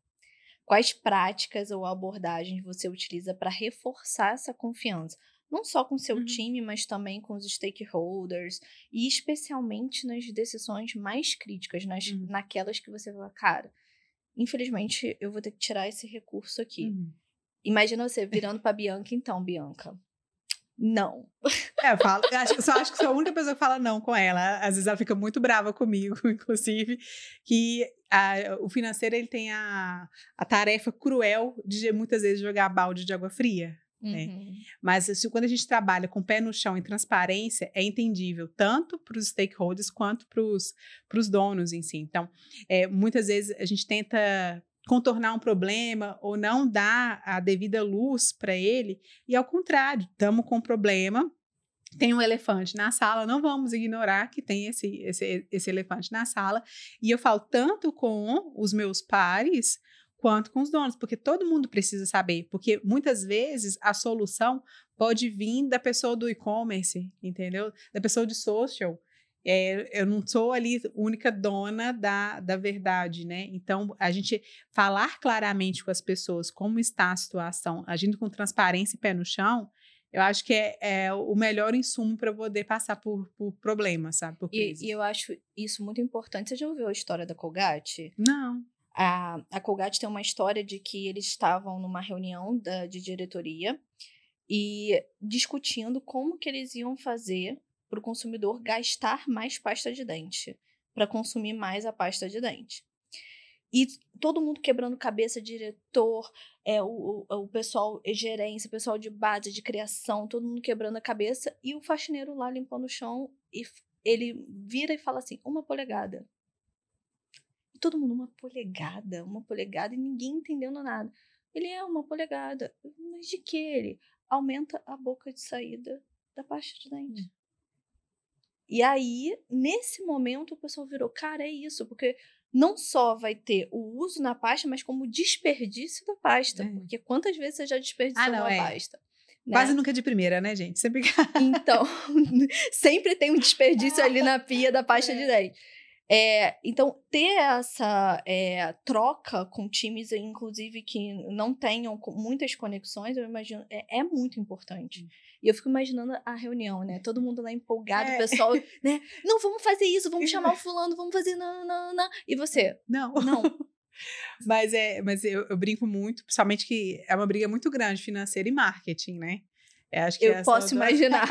Quais práticas ou abordagens você utiliza para reforçar essa confiança? Não só com o seu time, mas também com os stakeholders, e especialmente nas decisões mais críticas, naquelas que você fala, cara, infelizmente eu vou ter que tirar esse recurso aqui. Imagina você virando para Bianca, então, Bianca, não. Eu acho que sou a única pessoa que fala não com ela. Às vezes ela fica muito brava comigo, inclusive, que o financeiro ele tem a tarefa cruel de muitas vezes jogar balde de água fria. Né? Mas quando a gente trabalha com o pé no chão em transparência, é entendível tanto para os stakeholders quanto para os donos em si. Então, muitas vezes a gente tenta contornar um problema ou não dar a devida luz para ele, e ao contrário, estamos com um problema, tem um elefante na sala, não vamos ignorar que tem esse elefante na sala, e eu falo tanto com os meus pares quanto com os donos, porque todo mundo precisa saber, porque muitas vezes a solução pode vir da pessoa do e-commerce, entendeu? Da pessoa de social. Eu não sou ali única dona da verdade, né? Então, a gente falar claramente com as pessoas como está a situação, agindo com transparência e pé no chão, eu acho que é o melhor insumo para poder passar por problemas, sabe? Por e eu acho isso muito importante. Você já ouviu a história da Colgate? Não. A Colgate tem uma história de que eles estavam numa reunião de diretoria e discutindo como que eles iam fazer para o consumidor gastar mais pasta de dente, para consumir mais a pasta de dente. E todo mundo quebrando cabeça, diretor, o pessoal, gerência, o pessoal de base, de criação, todo mundo quebrando a cabeça, e o faxineiro lá limpando o chão, e ele vira e fala assim, 1 polegada. E todo mundo, 1 polegada, e ninguém entendendo nada. Ele 1 polegada. Mas de que ele? Aumenta a boca de saída da pasta de dente. E aí, nesse momento, o pessoal virou, cara, é isso, porque não só vai ter o uso na pasta, mas como desperdício da pasta. Porque quantas vezes você já desperdiçou uma pasta? Né? Quase nunca de primeira, né, gente? Sempre... Então, sempre tem um desperdício ali na pia da pasta de dente. Então, ter essa troca com times, inclusive, que não tenham muitas conexões, eu imagino, é muito importante. E eu fico imaginando a reunião, né? Todo mundo lá empolgado, o pessoal, né? Não, vamos fazer isso, vamos chamar o fulano, vamos fazer... Não. E você? Não. Mas eu brinco muito, principalmente que é uma briga muito grande, financeira e marketing, né? Acho que eu posso imaginar.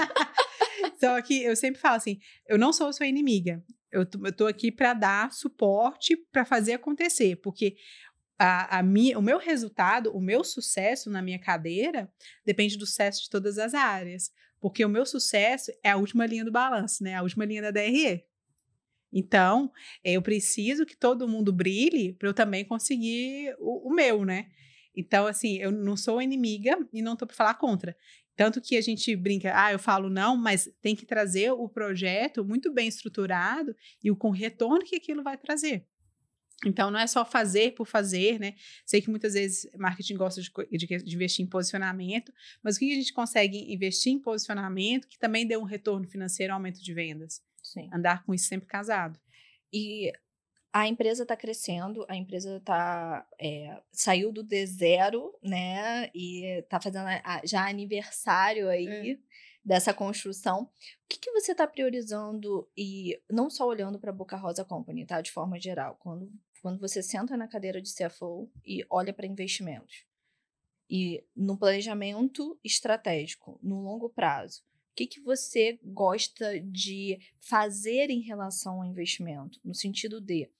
Só que eu sempre falo assim, eu não sou sua inimiga. Eu tô aqui para dar suporte, para fazer acontecer, porque o meu resultado, o meu sucesso na minha cadeira depende do sucesso de todas as áreas, porque o meu sucesso é a última linha do balanço, né? A última linha da DRE. Então, eu preciso que todo mundo brilhe para eu também conseguir o meu, né? Então, assim, eu não sou inimiga e não estou para falar contra. Tanto que a gente brinca, eu falo não, mas tem que trazer o projeto muito bem estruturado e com o retorno que aquilo vai trazer. Então, não é só fazer por fazer, né? Sei que muitas vezes marketing gosta de investir em posicionamento, mas o que a gente consegue investir em posicionamento que também dê um retorno financeiro, aumento de vendas? Sim. Andar com isso sempre casado. E a empresa está crescendo, a empresa saiu do D0, né? E está fazendo já aniversário aí dessa construção. O que você está priorizando, e não só olhando para a Boca Rosa Company, tá? De forma geral, quando você senta na cadeira de CFO e olha para investimentos, e no planejamento estratégico, no longo prazo, o que você gosta de fazer em relação ao investimento? No sentido de,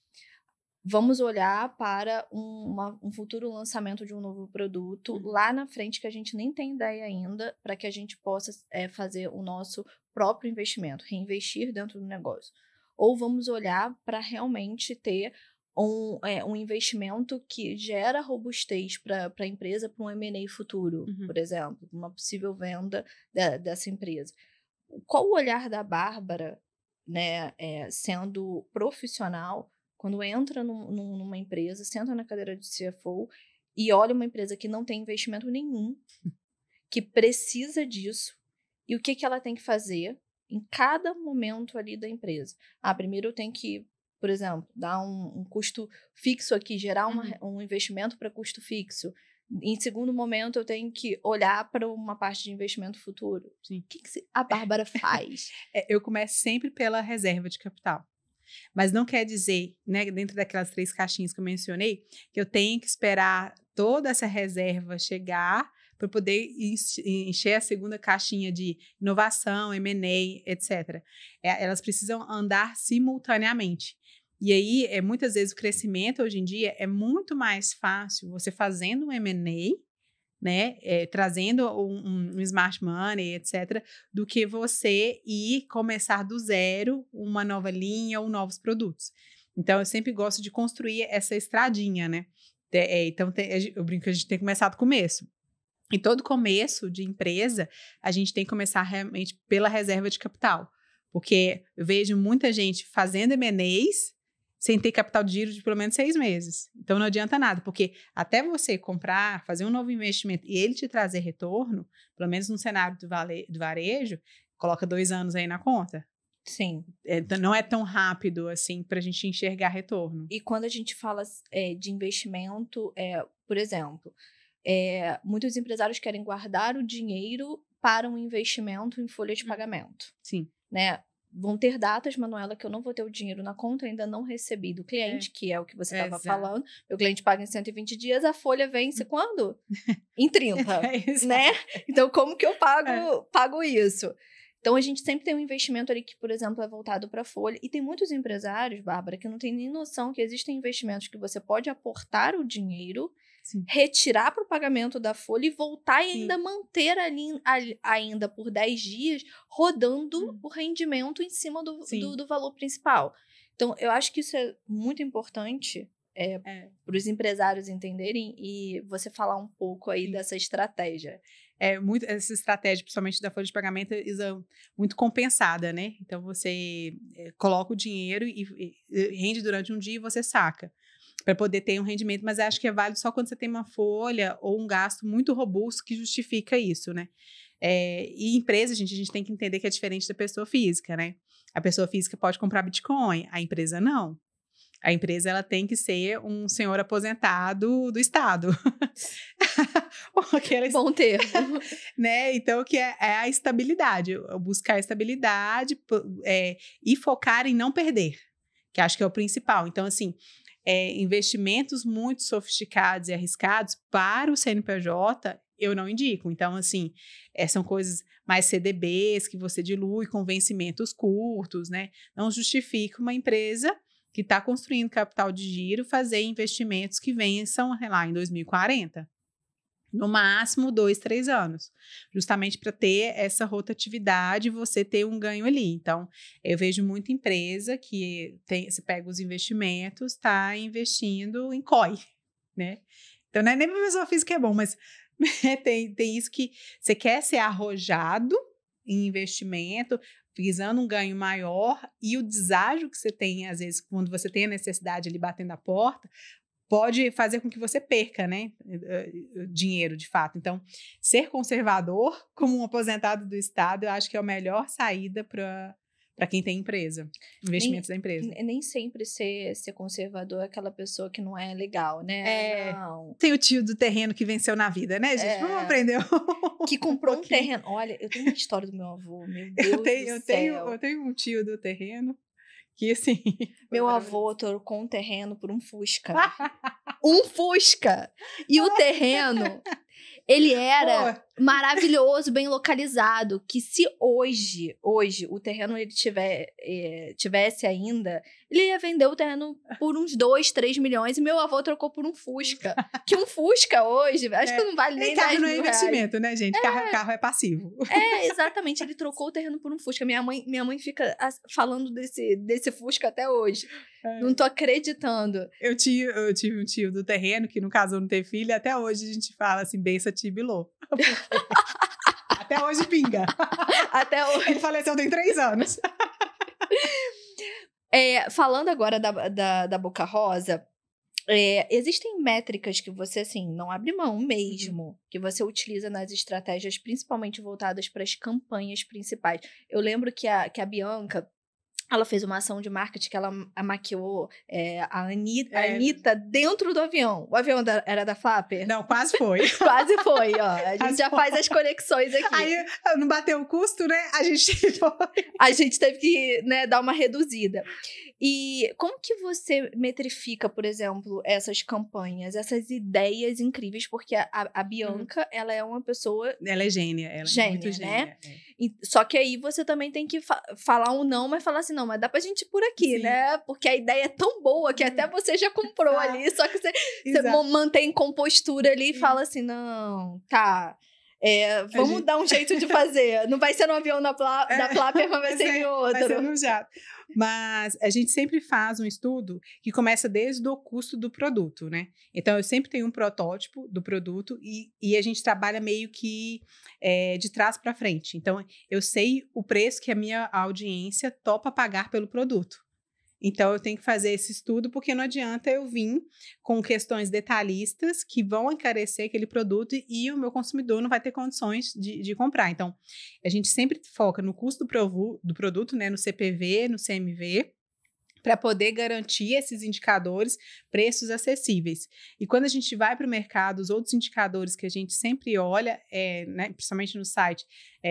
vamos olhar para um futuro lançamento de um novo produto lá na frente que a gente nem tem ideia ainda, para que a gente possa fazer o nosso próprio investimento, reinvestir dentro do negócio. Ou vamos olhar para realmente ter um investimento que gera robustez para a empresa, para um M&A futuro, por exemplo, uma possível venda dessa empresa. Qual o olhar da Bárbara, né, sendo profissional, quando entra numa empresa, senta na cadeira de CFO e olha uma empresa que não tem investimento nenhum, que precisa disso, e o que ela tem que fazer em cada momento ali da empresa? Primeiro eu tenho que, por exemplo, dar um custo fixo aqui, gerar um investimento para custo fixo. Em segundo momento, eu tenho que olhar para uma parte de investimento futuro. Sim. O que a Bárbara faz? Eu começo sempre pela reserva de capital. Mas não quer dizer, né, dentro daquelas 3 caixinhas que eu mencionei, que eu tenho que esperar toda essa reserva chegar para poder encher a segunda caixinha de inovação, M&A, etc. Elas precisam andar simultaneamente. E aí, muitas vezes, o crescimento hoje em dia é muito mais fácil você fazendo um M&A, né, trazendo um smart money, etc., do que você ir começar do zero uma nova linha ou novos produtos. Então, eu sempre gosto de construir essa estradinha, né? Então, eu brinco que a gente tem que começar do começo. Em todo começo de empresa, a gente tem que começar realmente pela reserva de capital. Porque eu vejo muita gente fazendo M&As sem ter capital de giro de pelo menos 6 meses. Então, não adianta nada, porque até você comprar, fazer um novo investimento e ele te trazer retorno, pelo menos no cenário do varejo, coloca 2 anos aí na conta. Sim. Não é tão rápido assim para a gente enxergar retorno. E quando a gente fala de investimento, por exemplo, muitos empresários querem guardar o dinheiro para um investimento em folha de pagamento. Sim. Né? Vão ter datas, Manuela, que eu não vou ter o dinheiro na conta, ainda não recebi do cliente, que é o que você estava falando. Meu cliente paga em 120 dias, a folha vence quando? Em 30, né? Então, como que eu pago isso? Então, a gente sempre tem um investimento ali que, por exemplo, é voltado para a folha. E tem muitos empresários, Bárbara, que não tem nem noção que existem investimentos que você pode aportar o dinheiro, sim, retirar para o pagamento da folha e voltar e ainda manter ali ainda por 10 dias rodando o rendimento em cima do valor principal. Então, eu acho que isso é muito importante para os empresários entenderem e você falar um pouco aí dessa estratégia. Essa estratégia, principalmente da folha de pagamento, é muito compensada, né? Então, você coloca o dinheiro e rende durante um dia e você saca, para poder ter um rendimento, mas acho que é válido só quando você tem uma folha ou um gasto muito robusto que justifica isso, né? E empresa, a gente tem que entender que é diferente da pessoa física, né? A pessoa física pode comprar Bitcoin, a empresa não. A empresa, ela tem que ser um senhor aposentado do Estado. Bom termo. Né? Então, que é a estabilidade. Buscar a estabilidade e focar em não perder, que acho que é o principal. Então, assim, investimentos muito sofisticados e arriscados para o CNPJ, eu não indico. Então, assim, são coisas mais CDBs, que você dilui com vencimentos curtos, né? Não justifica uma empresa que está construindo capital de giro fazer investimentos que vençam lá em 2040. No máximo 2, 3 anos, justamente para ter essa rotatividade e você ter um ganho ali. Então, eu vejo muita empresa que você pega os investimentos, está investindo em COI, né? Então, não é nem para pessoa física que é bom, mas tem isso que você quer ser arrojado em investimento, visando um ganho maior, e o deságio que você tem, às vezes, quando você tem a necessidade ali batendo a porta, pode fazer com que você perca, né, dinheiro, de fato. Então, ser conservador, como um aposentado do Estado, eu acho que é a melhor saída para quem tem empresa, investimentos da empresa. Nem sempre ser conservador é aquela pessoa que não é legal, né? Não. Tem o tio do terreno que venceu na vida, né, gente? Vamos aprender. Que comprou um terreno. Olha, eu tenho uma história do meu avô, meu Deus do céu. Eu tenho um tio do terreno que, assim... Meu avô trocou um terreno por um Fusca. Um Fusca! E o terreno Ele era maravilhoso, bem localizado, que se hoje o terreno ele tivesse ainda, ele ia vender o terreno por uns 2, 3 milhões e meu avô trocou por um Fusca. Que um Fusca hoje, acho que não vale nem 10 carro não é mil investimento, né, gente? Carro é passivo. Exatamente, ele trocou o terreno por um Fusca. Minha mãe fica falando desse Fusca até hoje. Não tô acreditando. Eu tive um tio do terreno que não casou, não teve filho, e até hoje a gente fala assim, bença tibilô. Até hoje pinga. Até hoje. Ele faleceu tem 3 anos. Falando agora da Boca Rosa, existem métricas que você, assim, não abre mão mesmo, que você utiliza nas estratégias, principalmente voltadas para as campanhas principais. Eu lembro que a Bianca, ela fez uma ação de marketing que ela maquiou a Anitta dentro do avião. O avião era da Flapper? Não, quase foi. Quase foi, ó. A gente já faz as conexões aqui. Aí não bateu o custo, né? A gente teve que, né, dar uma reduzida. E como que você metrifica, por exemplo, essas campanhas, essas ideias incríveis? Porque a Bianca, ela é uma pessoa... Ela é gênia. Ela é muito gênia. Né? Só que aí você também tem que falar um não, mas falar assim, não, mas dá pra gente ir por aqui, né? Porque a ideia é tão boa que até você já comprou ali, só que você mantém compostura ali e fala assim, não, tá... vamos dar um jeito de fazer. Não vai ser no avião da Flapper, mas vai ser em outro. Vai ser no jato. Mas a gente sempre faz um estudo que começa desde o custo do produto, né? Então, eu sempre tenho um protótipo do produto e a gente trabalha meio que de trás para frente. Então, eu sei o preço que a minha audiência topa pagar pelo produto. Então, eu tenho que fazer esse estudo, porque não adianta eu vir com questões detalhistas que vão encarecer aquele produto e o meu consumidor não vai ter condições de comprar. Então, a gente sempre foca no custo do produto, né, no CPV, no CMV, para poder garantir esses indicadores, preços acessíveis. E quando a gente vai para o mercado, os outros indicadores que a gente sempre olha, né, principalmente no site,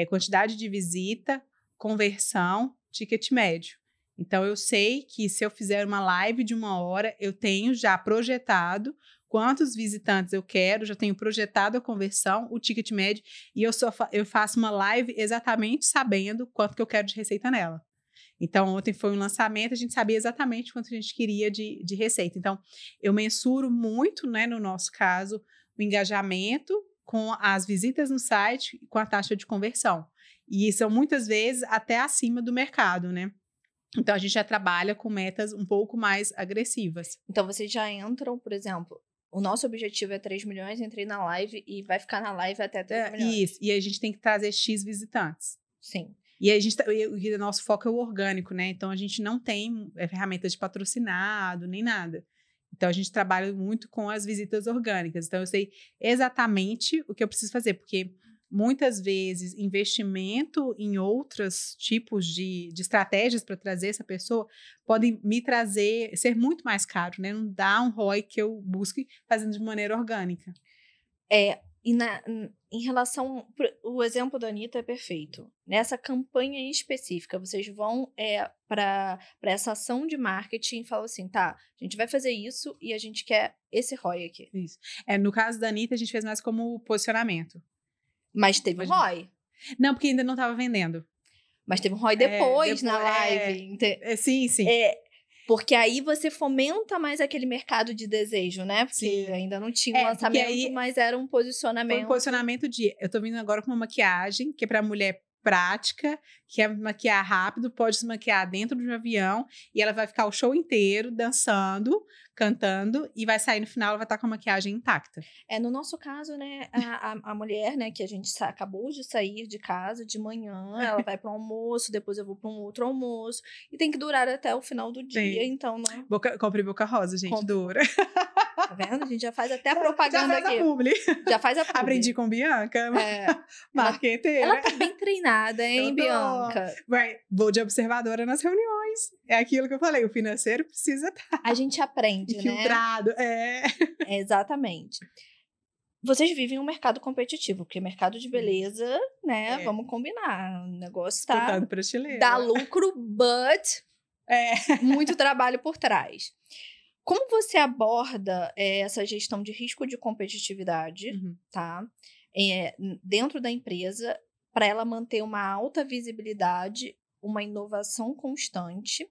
quantidade de visita, conversão, ticket médio. Então, eu sei que se eu fizer uma live de 1 hora, eu tenho já projetado quantos visitantes eu quero, já tenho projetado a conversão, o ticket médio, e eu faço uma live exatamente sabendo quanto que eu quero de receita nela. Então, ontem foi um lançamento, a gente sabia exatamente quanto a gente queria de receita. Então, eu mensuro muito, né, no nosso caso, o engajamento com as visitas no site e com a taxa de conversão. E são muitas vezes até acima do mercado, né? Então, a gente já trabalha com metas um pouco mais agressivas. Então, vocês já entram, por exemplo, o nosso objetivo é 3 milhões, entrei na live e vai ficar na live até 3 milhões. Isso, e a gente tem que trazer X visitantes. Sim. E o nosso foco é o orgânico, né? Então, a gente não tem ferramenta de patrocinado, nem nada. Então, a gente trabalha muito com as visitas orgânicas. Então, eu sei exatamente o que eu preciso fazer, porque... muitas vezes, investimento em outros tipos de estratégias para trazer essa pessoa podem me ser muito mais caro, né? Não dá um ROI que eu busque fazendo de maneira orgânica. Em relação... O exemplo da Anitta é perfeito. Nessa campanha em específica, vocês vão para essa ação de marketing e falam assim, tá, a gente vai fazer isso e a gente quer esse ROI aqui. Isso. No caso da Anitta, a gente fez mais como posicionamento. Mas teve um ROI. Não, porque ainda não estava vendendo. Mas teve um ROI depois na live. Sim. Porque aí você fomenta mais aquele mercado de desejo, né? Porque ainda não tinha um lançamento, mas era um posicionamento. Foi um posicionamento eu tô vindo agora com uma maquiagem que é pra mulher prática, quer maquiar rápido, pode se maquiar dentro de um avião e ela vai ficar o show inteiro dançando, cantando e vai sair no final, ela vai estar com a maquiagem intacta. No nosso caso, né, a mulher, né, que a gente acabou de sair de casa de manhã, ela vai para um almoço, depois eu vou para um outro almoço e tem que durar até o final do dia, então, né? Compre Boca Rosa, gente, dura. Tá vendo? A gente já faz até a propaganda aqui. Já faz a publi. Aprendi com Bianca, marqueteira. Ela tá bem treinada, hein, Bianca? Vou de observadora nas reuniões. É aquilo que eu falei, o financeiro precisa estar. A gente aprende, filtrado, Exatamente. Vocês vivem um mercado competitivo, porque mercado de beleza, né, vamos combinar, o negócio tá... prateleira. Dá lucro, but muito trabalho por trás. Como você aborda essa gestão de risco de competitividade, Uhum. tá? Dentro da empresa, para ela manter uma alta visibilidade, uma inovação constante.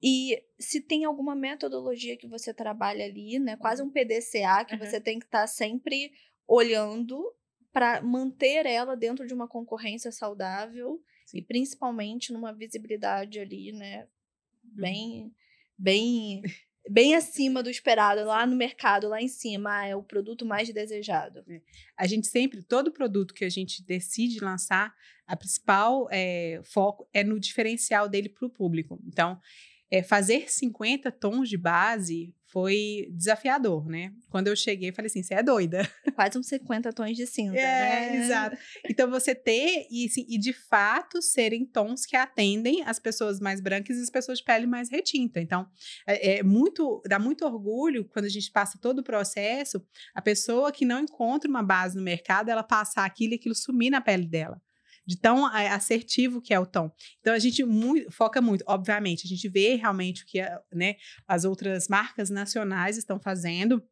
E se tem alguma metodologia que você trabalha ali, né? Quase um PDCA que Aham. você tem que estar sempre olhando para manter ela dentro de uma concorrência saudável e Sim. principalmente numa visibilidade ali, né? Uhum. Bem, bem, bem acima do esperado, lá no mercado, lá em cima, é o produto mais desejado. A gente sempre, todo produto que a gente decide lançar, a principal foco é no diferencial dele para o público. Então, fazer 50 tons de base foi desafiador, né? Quando eu cheguei, eu falei assim, você é doida. É quase uns 50 tons de cinza, né? Exato. Então, você ter e de fato serem tons que atendem as pessoas mais brancas e as pessoas de pele mais retinta. Então, dá muito orgulho quando a gente passa todo o processo, a pessoa que não encontra uma base no mercado, ela passar aquilo e aquilo sumir na pele dela. De tão assertivo que é o tom. Então, a gente foca muito, obviamente, a gente vê realmente o que né, as outras marcas nacionais estão fazendo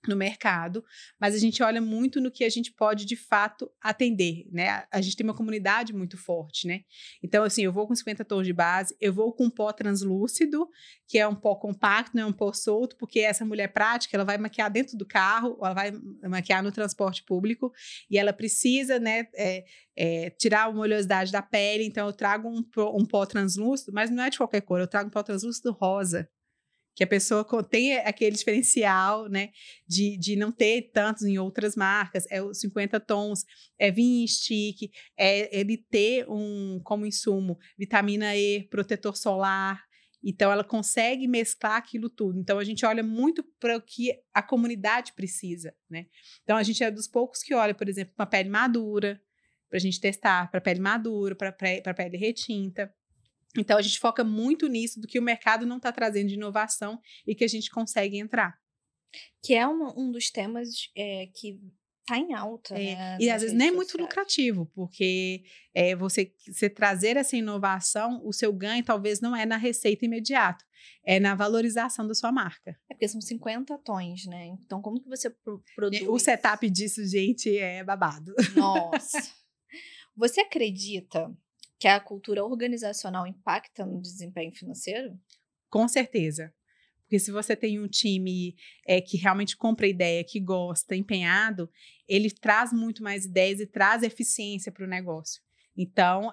no mercado, mas a gente olha muito no que a gente pode de fato atender, né? A gente tem uma comunidade muito forte, né? Então, assim, eu vou com 50 tons de base, eu vou com um pó translúcido, que é um pó compacto, não é um pó solto, porque essa mulher prática, ela vai maquiar dentro do carro, ela vai maquiar no transporte público, e ela precisa, né, tirar uma oleosidade da pele, então eu trago um pó translúcido, mas não é de qualquer cor, eu trago um pó translúcido rosa, que a pessoa tem aquele diferencial, né, de não ter tantos em outras marcas, é os 50 tons, é vinho stick, ele ter como insumo vitamina E, protetor solar, então ela consegue mesclar aquilo tudo. Então a gente olha muito para o que a comunidade precisa, né? Então a gente é dos poucos que olha, por exemplo, uma pele madura, para a gente testar para pele madura, para pele retinta. Então, a gente foca muito nisso, do que o mercado não está trazendo de inovação e que a gente consegue entrar. Que é um dos temas que tá em alta, né, E às nas vezes nem redes é muito sociais. lucrativo, porque você trazer essa inovação, o seu ganho talvez não é na receita imediata, é na valorização da sua marca. É porque são 50 tons, né? Então, como que você O produz? setup disso, gente, é babado. Nossa! Você acredita que a cultura organizacional impacta no desempenho financeiro? Com certeza. Porque se você tem um time que realmente compra a ideia, que gosta, empenhado, ele traz muito mais ideias e traz eficiência para o negócio. Então,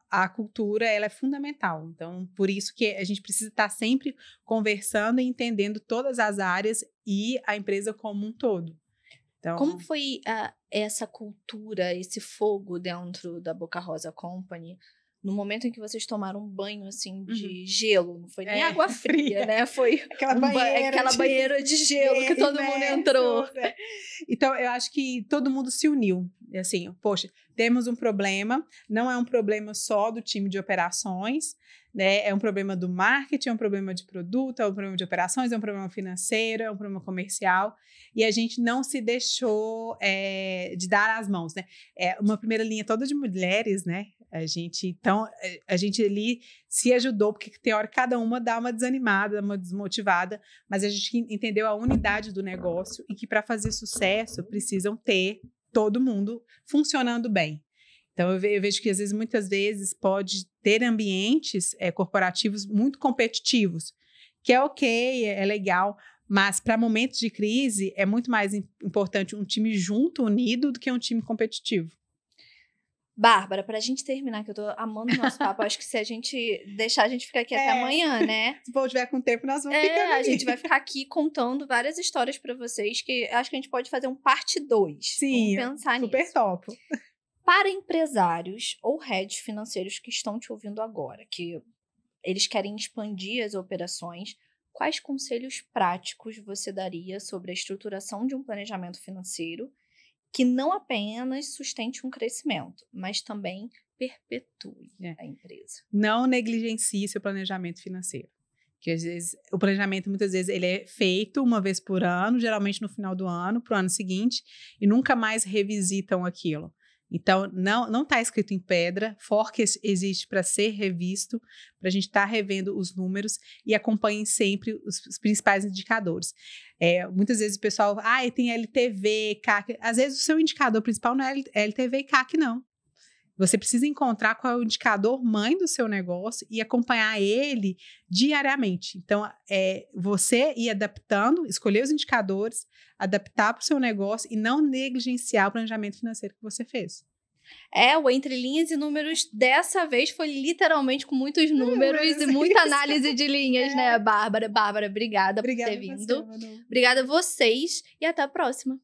a cultura ela é fundamental. Então, por isso que a gente precisa estar sempre conversando e entendendo todas as áreas e a empresa como um todo. Como Então, foi essa cultura, esse fogo dentro da Boca Rosa Company, no momento em que vocês tomaram um banho, assim, de gelo? Não foi nem água fria, fria. né? Foi Aquela banheira, aquela banheira de gelo que todo mundo entrou. né? Então, eu acho que todo mundo se uniu. Assim, poxa, temos um problema, não é um problema só do time de operações, né? É um problema do marketing, é um problema de produto, é um problema de operações, é um problema financeiro, é um problema comercial, e a gente não se deixou de dar as mãos, né? É uma primeira linha toda de mulheres, né? Então, a gente ali se ajudou, porque tem hora que cada uma dá uma desanimada, uma desmotivada, mas a gente entendeu a unidade do negócio e que para fazer sucesso precisam ter todo mundo funcionando bem. Então, eu vejo que, às vezes, muitas vezes, pode ter ambientes corporativos muito competitivos, que é ok, é legal, mas para momentos de crise é muito mais importante um time junto, unido, do que um time competitivo. Bárbara, pra gente terminar, que eu tô amando o nosso papo, acho que se a gente deixar, a gente fica aqui até amanhã, né? Se o povo tiver com tempo, nós vamos ficando A aqui. gente vai ficar aqui contando várias histórias pra vocês, que acho que a gente pode fazer um parte 2. Sim, vamos pensar super nisso. topo. Para empresários ou heads financeiros que estão te ouvindo agora, que eles querem expandir as operações, quais conselhos práticos você daria sobre a estruturação de um planejamento financeiro que não apenas sustente um crescimento, mas também perpetue a empresa? Não negligencie seu planejamento financeiro. Que às vezes, o planejamento, muitas vezes, ele é feito uma vez por ano, geralmente no final do ano, para o ano seguinte, e nunca mais revisitam aquilo. Então, não está escrito em pedra, forecast existe para ser revisto, para a gente estar revendo os números e acompanhem sempre os principais indicadores. Muitas vezes o pessoal, tem LTV, CAC, às vezes o seu indicador principal não é LTV e CAC, não. Você precisa encontrar qual é o indicador mãe do seu negócio e acompanhar ele diariamente. Então, você ir adaptando, escolher os indicadores, adaptar para o seu negócio e não negligenciar o planejamento financeiro que você fez. O Entre Linhas e Números dessa vez foi literalmente com muitos números e muita análise de linhas, né, Bárbara? Bárbara, obrigada por ter vindo. Obrigada a vocês e até a próxima.